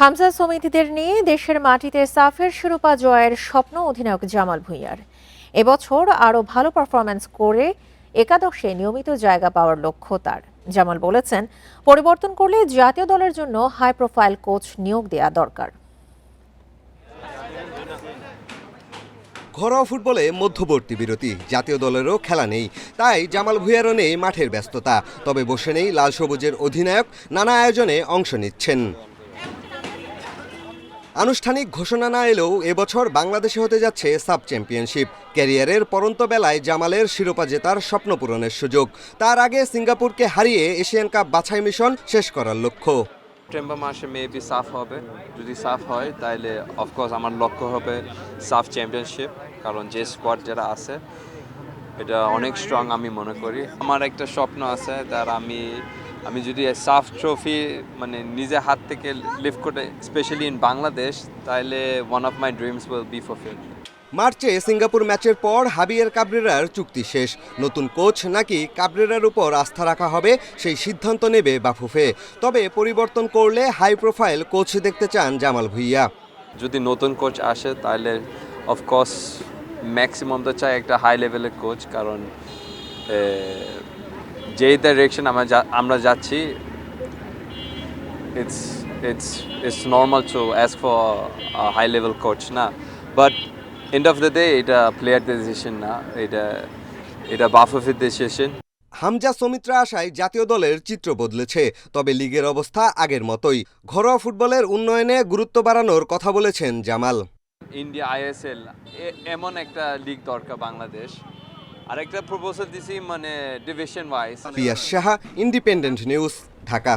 হামজা সমিতিদের নিয়ে দেশের মাটিতে সাফের শিরোপা জয়ের স্বপ্ন অধিনায়ক জামাল ভুঁইয়ার। এবছর আরও ভালো পারফরম্যান্স করে একাদশে নিয়মিত জায়গা পাওয়ার লক্ষ্য তার। জামাল বলেছেন, পরিবর্তন করলে জাতীয় দলের জন্য হাই প্রোফাইল কোচ নিয়োগ দেয়া দরকার। ঘরোয়া ফুটবলে মধ্যবর্তী বিরতি, জাতীয় দলেরও খেলা নেই, তাই জামাল ভুঁইয়ারও নেই মাঠের ব্যস্ততা। তবে বসে নেই লাল সবুজের অধিনায়ক, নানা আয়োজনে অংশ নিচ্ছেন। আনুষ্ঠানিক ঘোষণা না এলেও এবছর বাংলাদেশে হতে যাচ্ছে সাব চ্যাম্পিয়নশিপ। ক্যারিয়ারের পরন্ত বেলায় জামালের শিরোপা জেতার স্বপ্ন পূরণের সুযোগ। তার আগে সিঙ্গাপুরকে হারিয়ে এশিয়ান কাপ বাছাই মিশন শেষ করার লক্ষ্য। সেপ্টেম্বর মাসে মেবি সাফ হবে। যদি সাফ হয় তাহলে অফকোর্স আমার লক্ষ্য হবে সাফ চ্যাম্পিয়নশিপ, কারণ যে স্কোয়াড যারা আছে এটা অনেক স্ট্রং আমি মনে করি। আমার একটা স্বপ্ন আছে, তার আমি যদি সাফ ট্রফি মানে নিজের হাত থেকে লিফট করে, স্পেশালি ইন বাংলাদেশ, তাহলে one of my dreams will be fulfilled. মার্চে সিঙ্গাপুর ম্যাচের পর হাবিয়ের কাবরেরার চুক্তি শেষ। নতুন কোচ নাকি কাবরেরার উপর আস্থা রাখা হবে, সেই সিদ্ধান্ত নেবে বাফুফে। তবে পরিবর্তন করলে হাই প্রোফাইল কোচ দেখতে চান জামাল ভুঁইয়া। যদি নতুন কোচ আসে তাহলে অফকোর্স ম্যাক্সিমাম তো চাই একটা হাই লেভেলের কোচ, কারণ যেই ডাইরেকশন আমরা যাচ্ছি, it's normal to ask for a high level coach না, but end of the day এটা প্লেয়ারদের ডিসিশন না, এটা বাফুফের ডিসিশন। হামজা সমিত্রা আসায় জাতীয় দলের চিত্র বদলেছে, তবে লিগের অবস্থা আগের মতোই। ঘরোয়া ফুটবলের উন্নয়নে গুরুত্ব বাড়ানোর কথা বলেছেন জামাল। ইন্ডিয়া ISL এমন একটা লিগ দরকার বাংলাদেশ। আর একটা প্রপোজাল দিছি, মানে ডিভিশন ওয়াইজ। পিয়াস সাহা, ইন্ডিপেন্ডেন্ট নিউজ, ঢাকা।